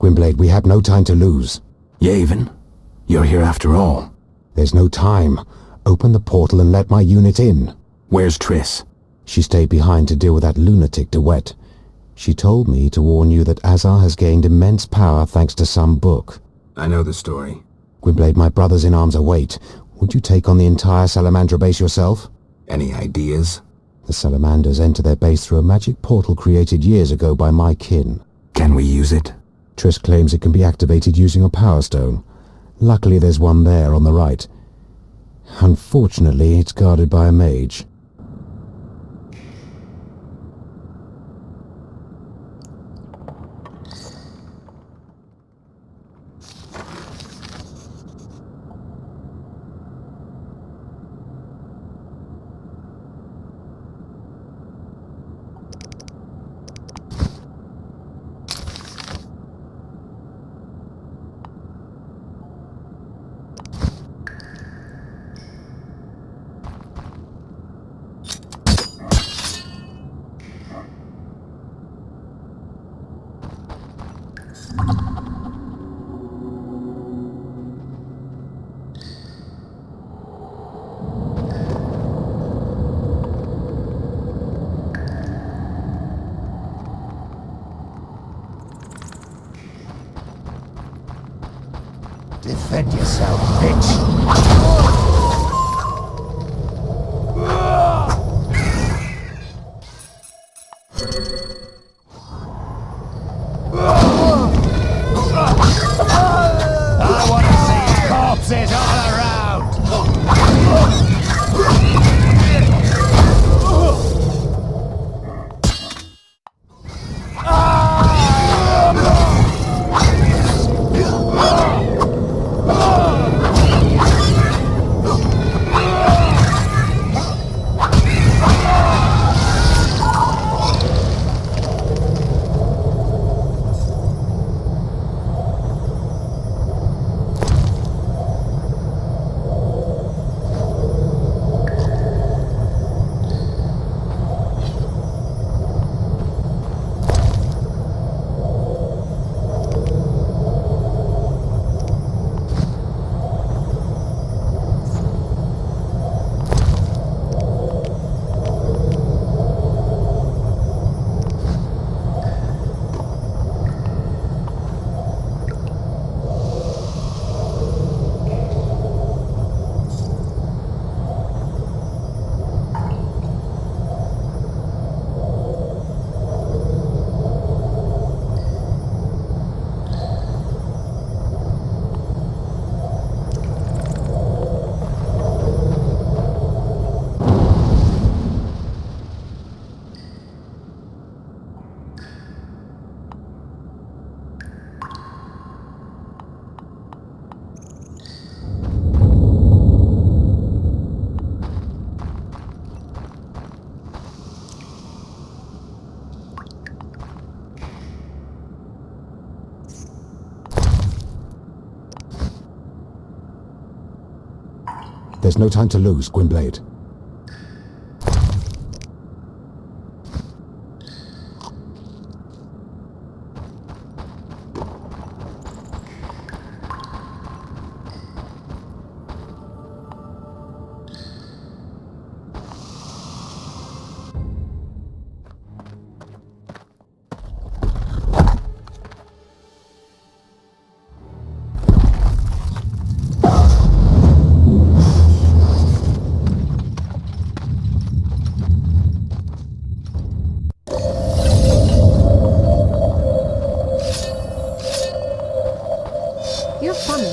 Gwynblade, we have no time to lose. Yavin, you're here after all. There's no time. Open the portal and let my unit in. Where's Triss? She stayed behind to deal with that lunatic DeWet. She told me to warn you that Azar has gained immense power thanks to some book. I know the story. Gwynblade, my brothers in arms await. Would you take on the entire Salamandra base yourself? Any ideas? The Salamanders enter their base through a magic portal created years ago by my kin. Can we use it? Triss claims it can be activated using a power stone. Luckily there's one there on the right. Unfortunately, it's guarded by a mage. Defend yourself, bitch! I want to see corpses all around! There's no time to lose, Gwynblade. You're funny.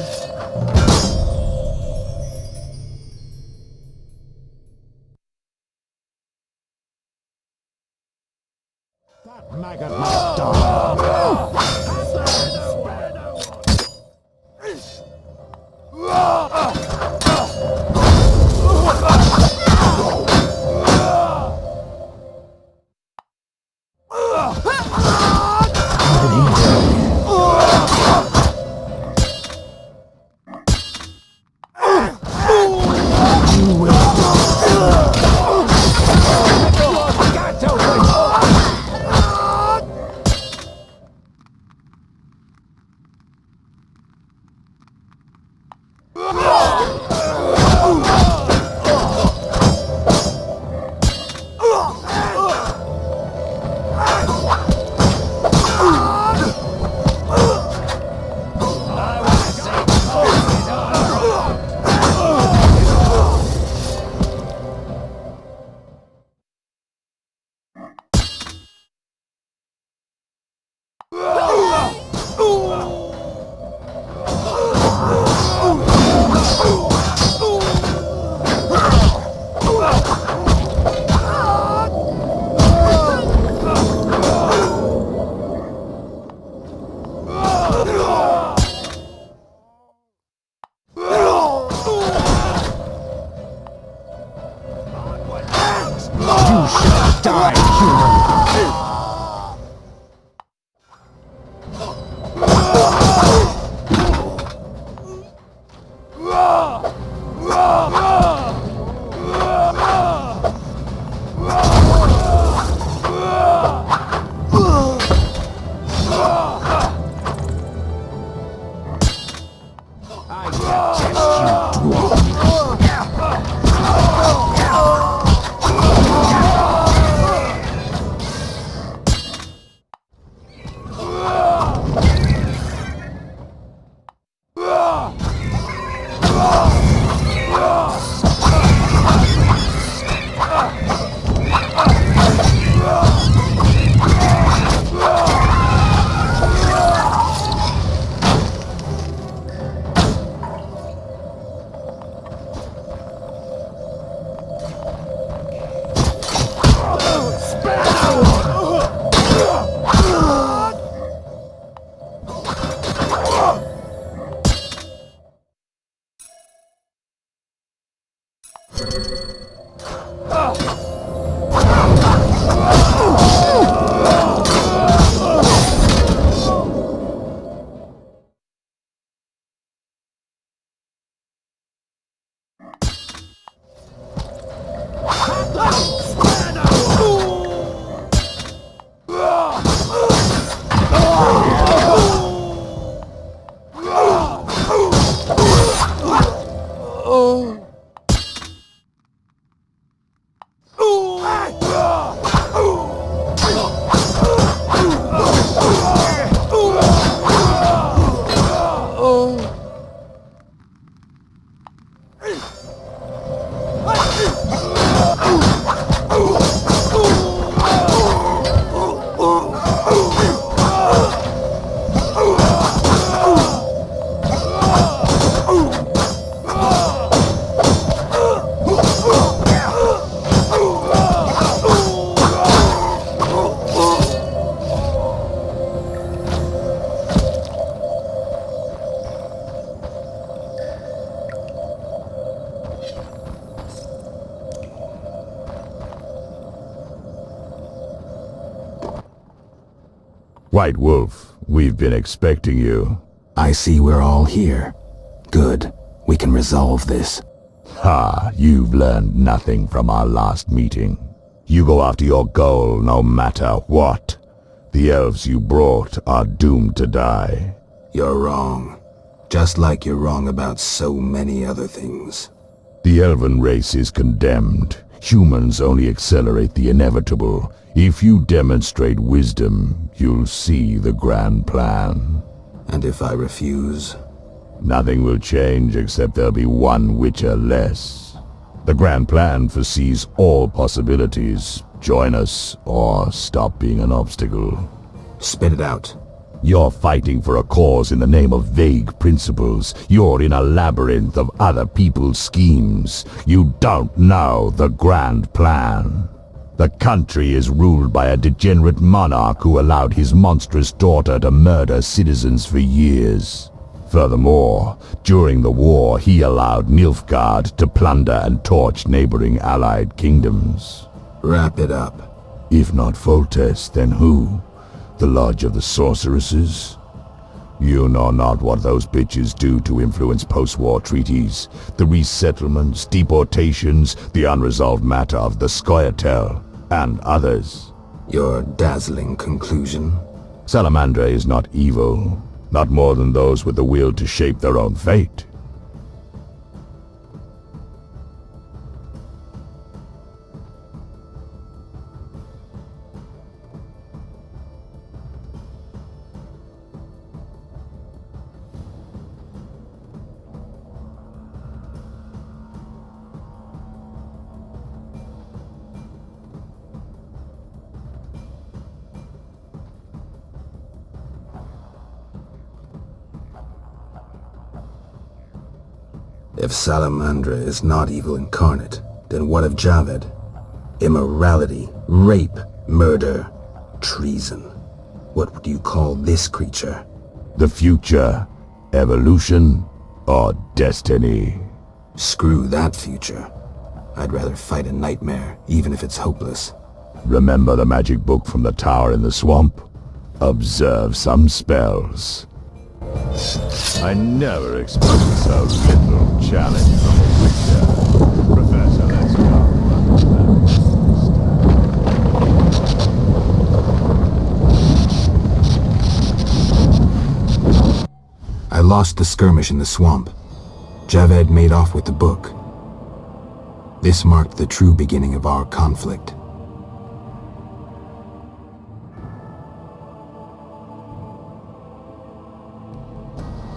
That maggot must die. White Wolf, we've been expecting you. I see we're all here. Good. We can resolve this. Ha, you've learned nothing from our last meeting. You go after your goal no matter what. The elves you brought are doomed to die. You're wrong. Just like you're wrong about so many other things. The elven race is condemned. Humans only accelerate the inevitable. If you demonstrate wisdom, you'll see the grand plan. And if I refuse? Nothing will change except there'll be one Witcher less. The grand plan foresees all possibilities. Join us, or stop being an obstacle. Spit it out. You're fighting for a cause in the name of vague principles. You're in a labyrinth of other people's schemes. You don't know the grand plan. The country is ruled by a degenerate monarch who allowed his monstrous daughter to murder citizens for years. Furthermore, during the war, he allowed Nilfgaard to plunder and torch neighboring allied kingdoms. Wrap it up. If not Foltest, then who? The Lodge of the Sorceresses? You know not what those bitches do to influence post-war treaties, the resettlements, deportations, the unresolved matter of the Scoia'tael, and others. Your dazzling conclusion? Salamandra is not evil, not more than those with the will to shape their own fate. If Salamandra is not evil incarnate, then what of Javed? Immorality, rape, murder, treason. What would you call this creature? The future, evolution, or destiny? Screw that future. I'd rather fight a nightmare, even if it's hopeless. Remember the magic book from the tower in the swamp? Observe some spells. I never expected so little challenge from a Witcher. Professor, let's go. I lost the skirmish in the swamp. Javed made off with the book. This marked the true beginning of our conflict.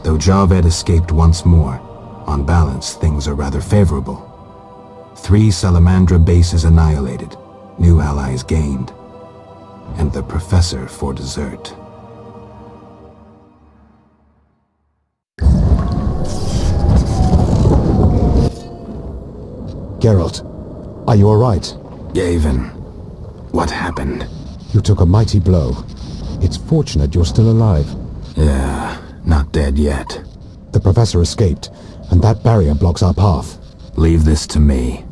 Though Javed escaped once more, on balance things are rather favorable. 3 Salamandra bases annihilated, new allies gained, and the Professor for dessert. Geralt, are you alright? Yavin, what happened? You took a mighty blow. It's fortunate you're still alive. Yeah, not dead yet. The Professor escaped, and that barrier blocks our path. Leave this to me.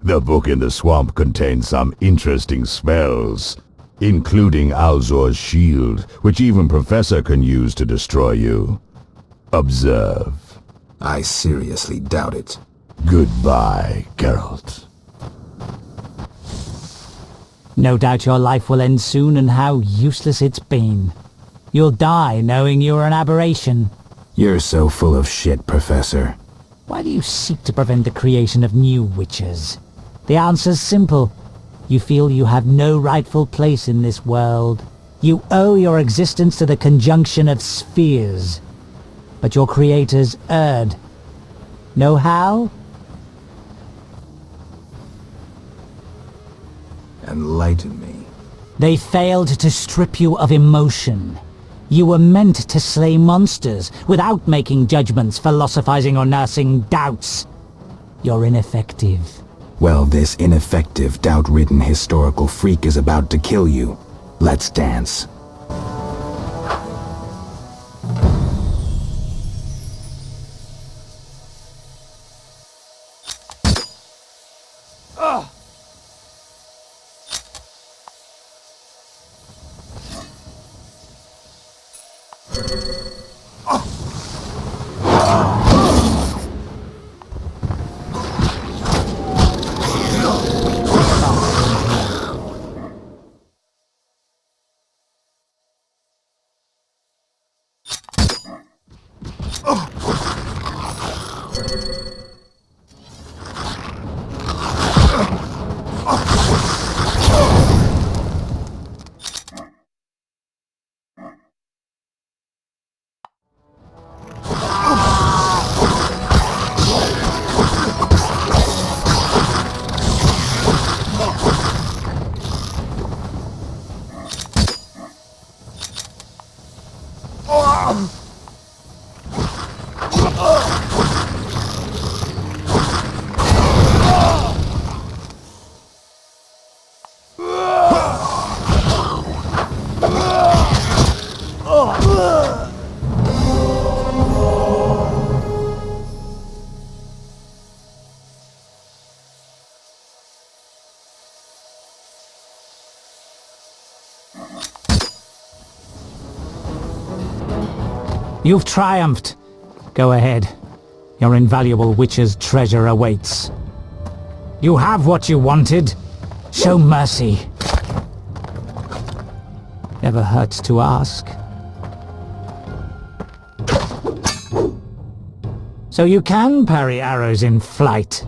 The book in the swamp contains some interesting spells, including Alzor's shield, which even Professor can use to destroy you. Observe. I seriously doubt it. Goodbye, Geralt. No doubt your life will end soon, and how useless it's been. You'll die knowing you're an aberration. You're so full of shit, Professor. Why do you seek to prevent the creation of new witches? The answer's simple. You feel you have no rightful place in this world. You owe your existence to the conjunction of spheres. But your creators erred. Know how? Enlighten me. They failed to strip you of emotion. You were meant to slay monsters without making judgments, philosophizing, or nursing doubts. You're ineffective. Well, this ineffective, doubt-ridden historical freak is about to kill you. Let's dance. You've triumphed. Go ahead. Your invaluable witch's treasure awaits. You have what you wanted. Show mercy. Never hurts to ask. So you can parry arrows in flight.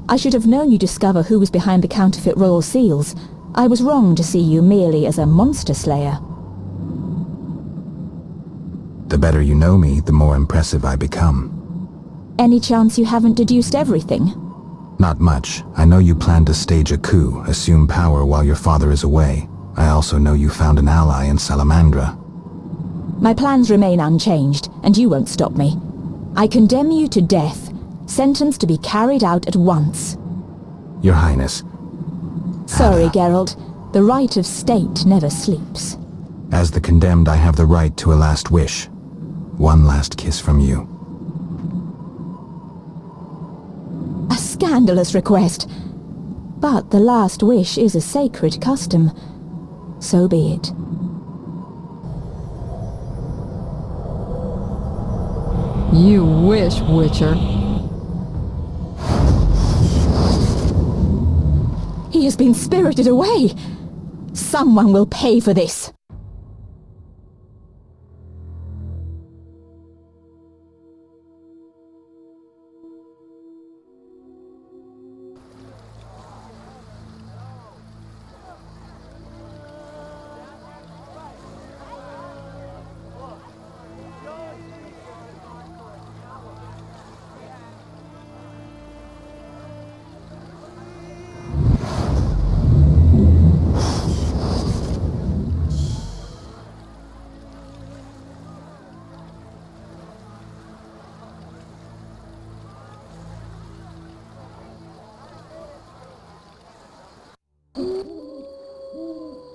I should have known you'd discover who was behind the counterfeit royal seals. I was wrong to see you merely as a monster slayer. The better you know me, the more impressive I become. Any chance you haven't deduced everything? Not much. I know you plan to stage a coup, assume power while your father is away. I also know you found an ally in Salamandra. My plans remain unchanged, and you won't stop me. I condemn you to death, sentenced to be carried out at once. Your Highness, Sorry, Geralt. The right of state never sleeps. as the condemned, I have the right to a last wish. One last kiss from you. A scandalous request. But the last wish is a sacred custom. So be it. You wish, Witcher. He has been spirited away. Someone will pay for this.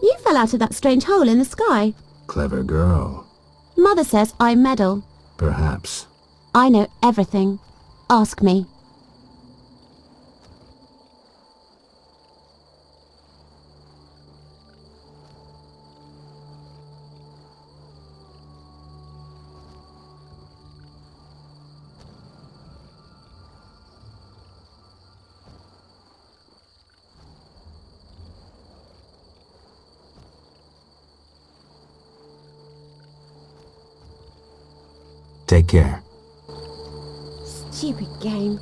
You fell out of that strange hole in the sky. Clever girl. Mother says I meddle. Perhaps. I know everything. Ask me. Take care. Stupid game.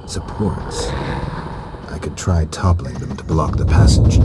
Supports. I could try toppling them to block the passage.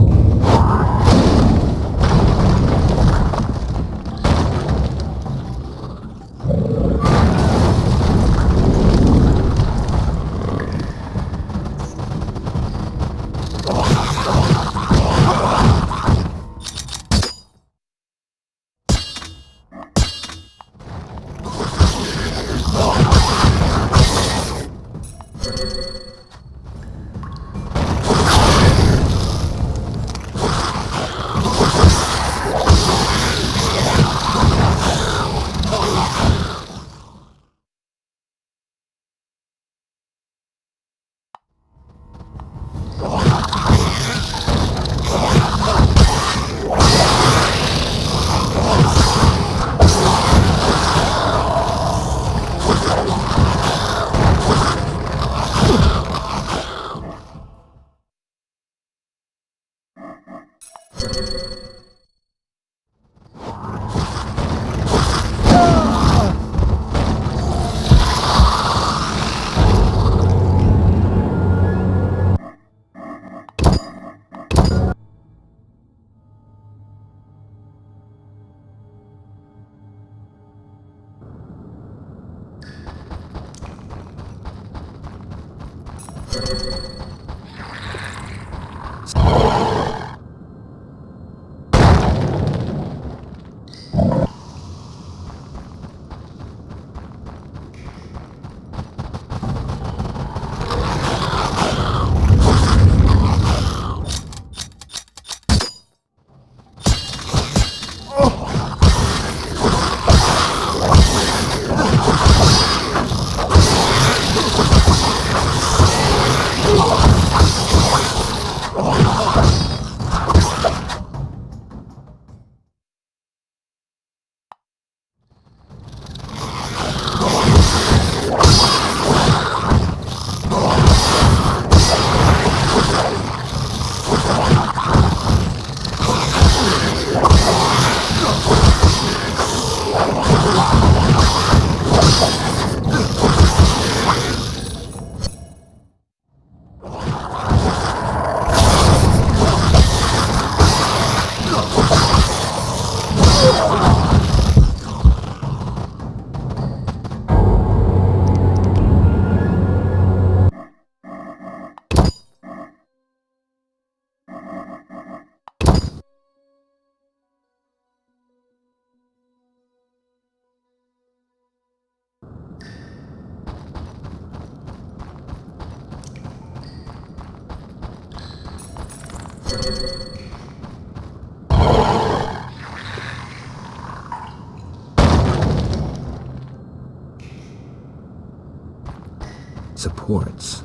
Supports.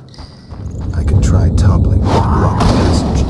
I can try toppling to block the passage.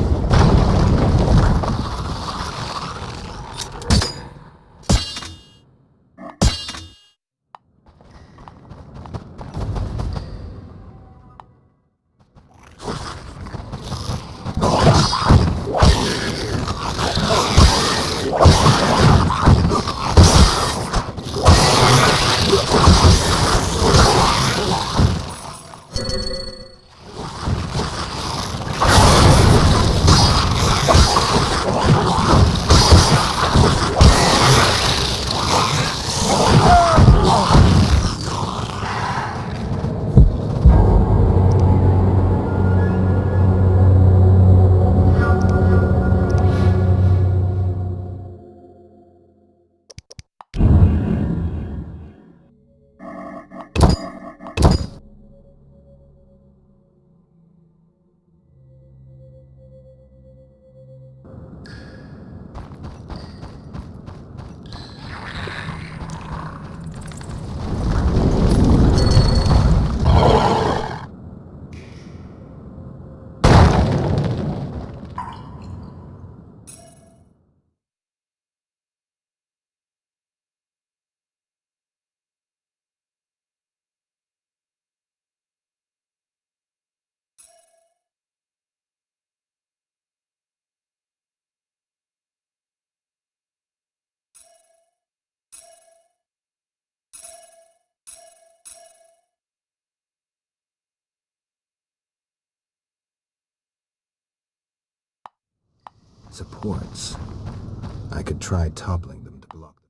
Supports. I could try toppling them to block them.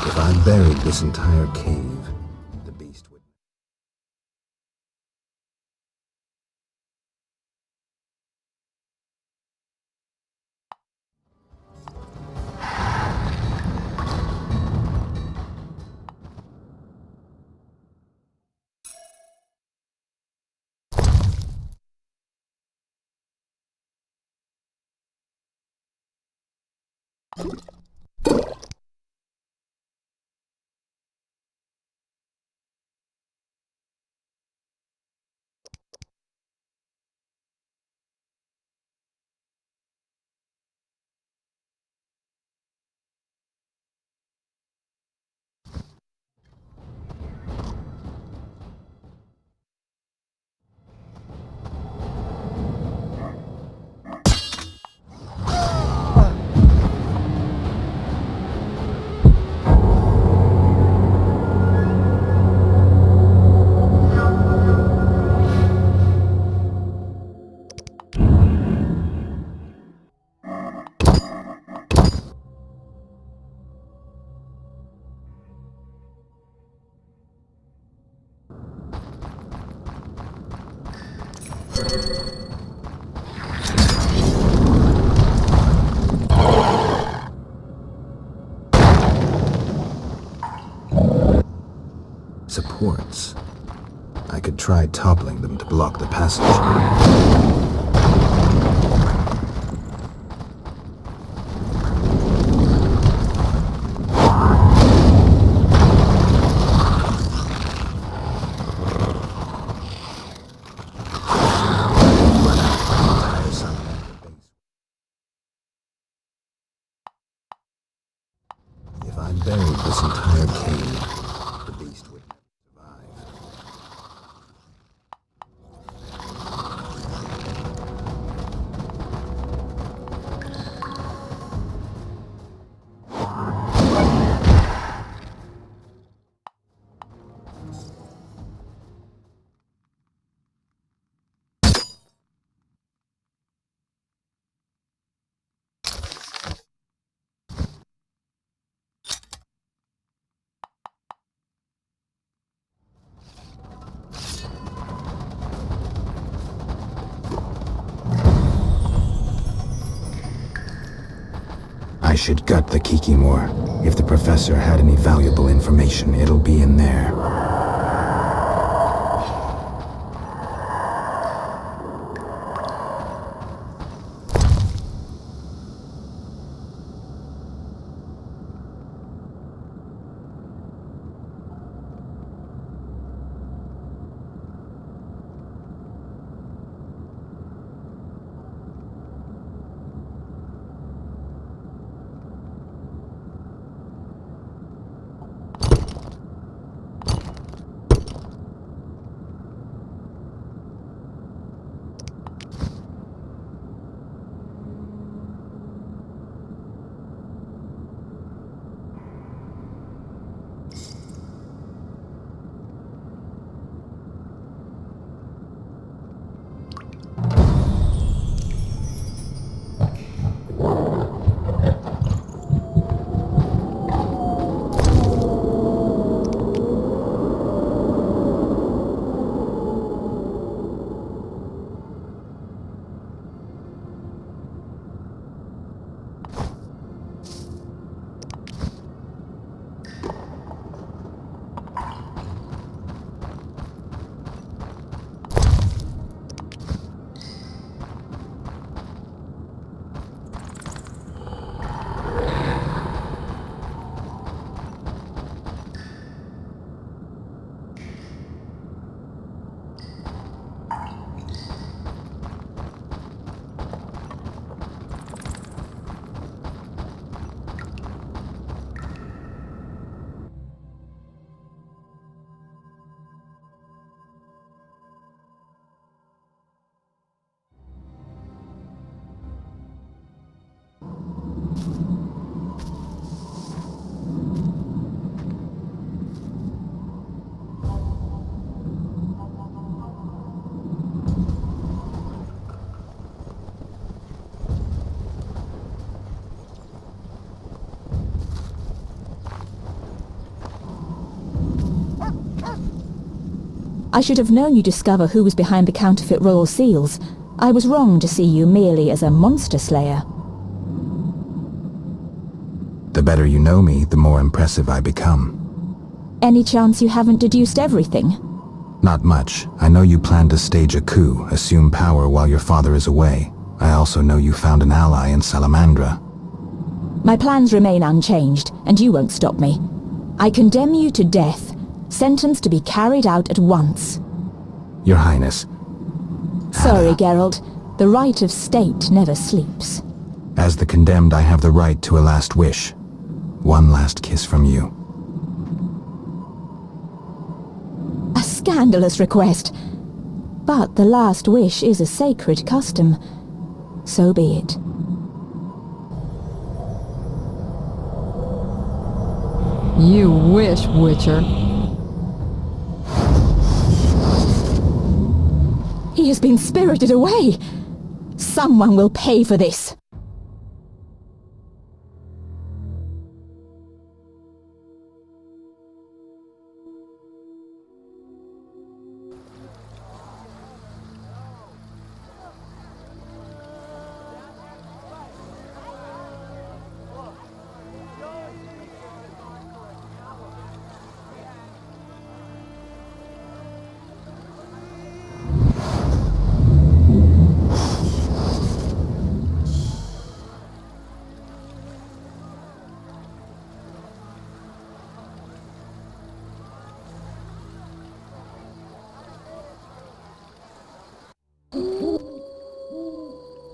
If I buried this entire cave, the beast would... Supports. I could try toppling them to block the passage. If I buried this entire cave, the beast would never survive. I should gut the Kikimor. If the professor had any valuable information, it'll be in there. I should have known you'd discover who was behind the counterfeit royal seals. I was wrong to see you merely as a monster slayer. The better you know me, the more impressive I become. Any chance you haven't deduced everything? Not much. I know you plan to stage a coup, assume power while your father is away. I also know you found an ally in Salamandra. My plans remain unchanged, and you won't stop me. I condemn you to death, sentenced to be carried out at once. Your Highness. Sorry, Geralt. The right of state never sleeps. As the condemned, I have the right to a last wish. One last kiss from you. A scandalous request. But the last wish is a sacred custom. So be it. You wish, Witcher. He has been spirited away. Someone will pay for this.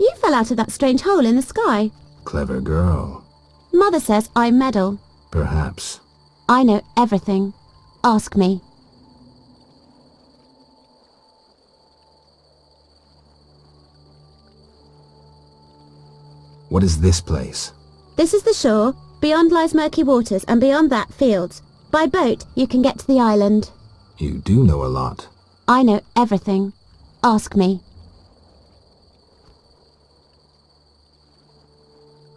You fell out of that strange hole in the sky. Clever girl. Mother says I meddle. Perhaps. I know everything. Ask me. What is this place? This is the shore. Beyond lies murky waters, and beyond that, fields. By boat, you can get to the island. You do know a lot. I know everything. Ask me.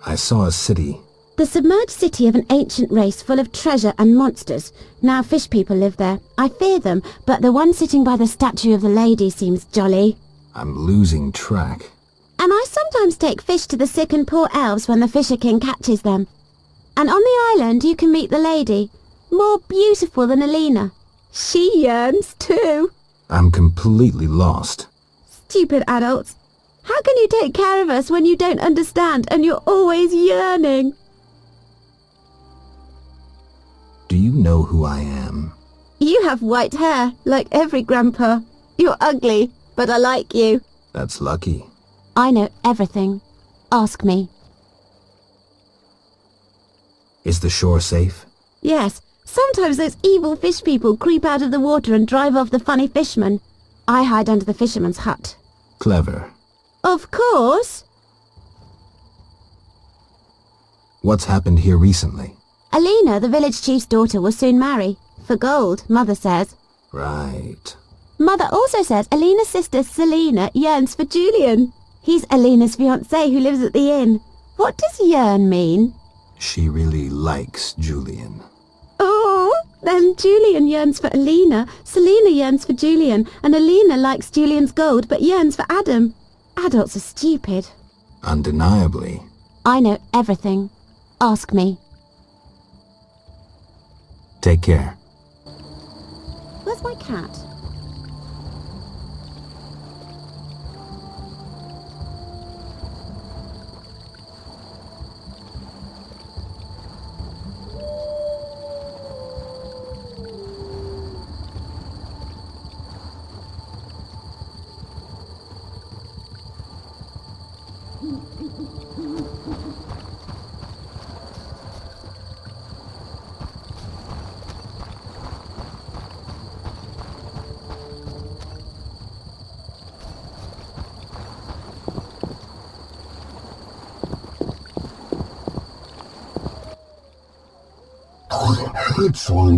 I saw a city. The submerged city of an ancient race full of treasure and monsters. Now fish people live there. I fear them, but the one sitting by the statue of the lady seems jolly. I'm losing track. And I sometimes take fish to the sick and poor elves when the Fisher King catches them. And on the island you can meet the lady, more beautiful than Alina. She yearns too. I'm completely lost. Stupid adults. How can you take care of us when you don't understand and you're always yearning? Do you know who I am? You have white hair, like every grandpa. You're ugly, but I like you. That's lucky. I know everything. Ask me. Is the shore safe? Yes, sometimes those evil fish people creep out of the water and drive off the funny fishermen. I hide under the fisherman's hut. Clever. Of course. What's happened here recently? Alina, the village chief's daughter, will soon marry. For gold, Mother says. Right. Mother also says Alina's sister Selena yearns for Julian. He's Alina's fiancé who lives at the inn. What does yearn mean? She really likes Julian. Oh, then Julian yearns for Alina, Selena yearns for Julian, and Alina likes Julian's gold but yearns for Adam. Adults are stupid. Undeniably. I know everything. Ask me. Take care. Where's my cat?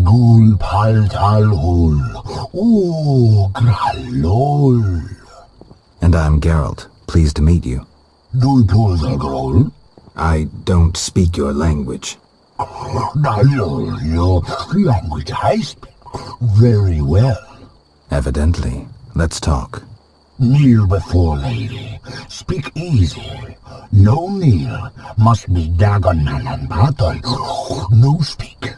Gul Paltalhul. Oh, Gralol. And I'm Geralt. Pleased to meet you. Du Grol? I don't speak your language. Your language I speak very well. Evidently. Let's talk. Kneel before lady. Speak easy. No kneel. Must be Dagon and battle. No speak.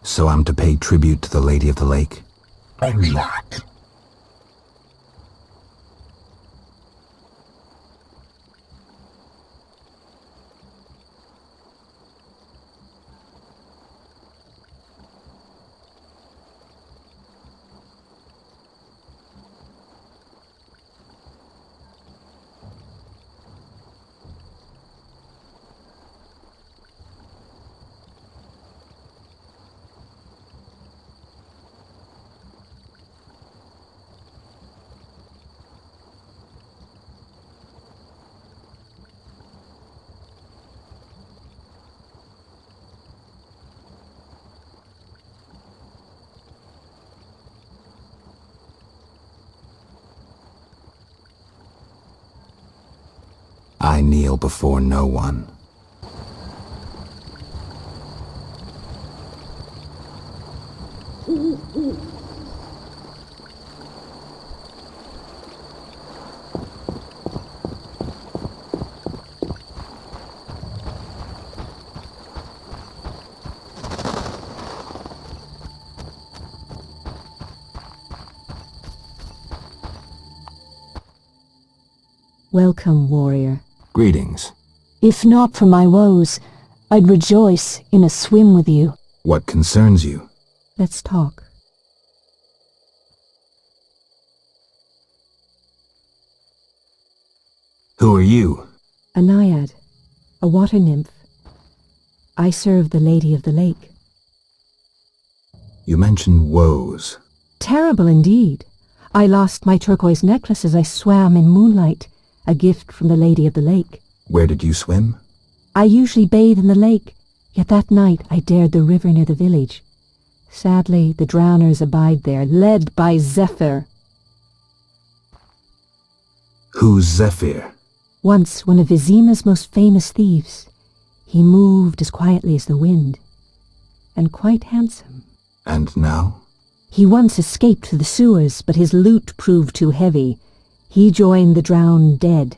So I'm to pay tribute to the Lady of the Lake? Exact. I kneel before no one. Welcome, warrior. Greetings. If not for my woes, I'd rejoice in a swim with you. What concerns you? Let's talk. Who are you? A naiad, a water nymph. I serve the Lady of the Lake. You mentioned woes. Terrible indeed. I lost my turquoise necklace as I swam in moonlight, a gift from the Lady of the Lake. Where did you swim? I usually bathe in the lake, yet that night I dared the river near the village. Sadly, the drowners abide there, led by Zephyr. Who's Zephyr? Once one of Vizima's most famous thieves. He moved as quietly as the wind, and quite handsome. And now? He once escaped to the sewers, but his loot proved too heavy. He joined the drowned dead,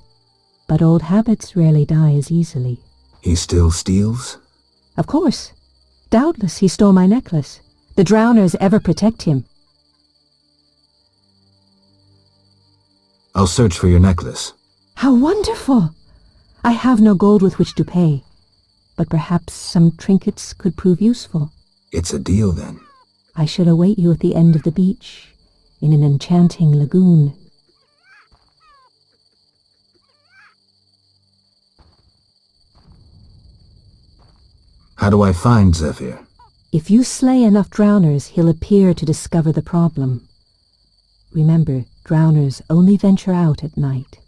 but old habits rarely die as easily. He still steals? Of course. Doubtless he stole my necklace. The drowners ever protect him. I'll search for your necklace. How wonderful! I have no gold with which to pay, but perhaps some trinkets could prove useful. It's a deal then. I shall await you at the end of the beach, in an enchanting lagoon. How do I find Zephyr? If you slay enough drowners, he'll appear to discover the problem. Remember, drowners only venture out at night.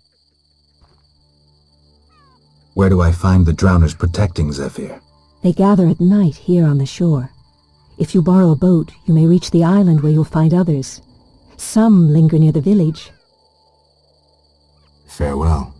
Where do I find the drowners protecting Zephyr? They gather at night here on the shore. If you borrow a boat, you may reach the island where you'll find others. Some linger near the village. Farewell.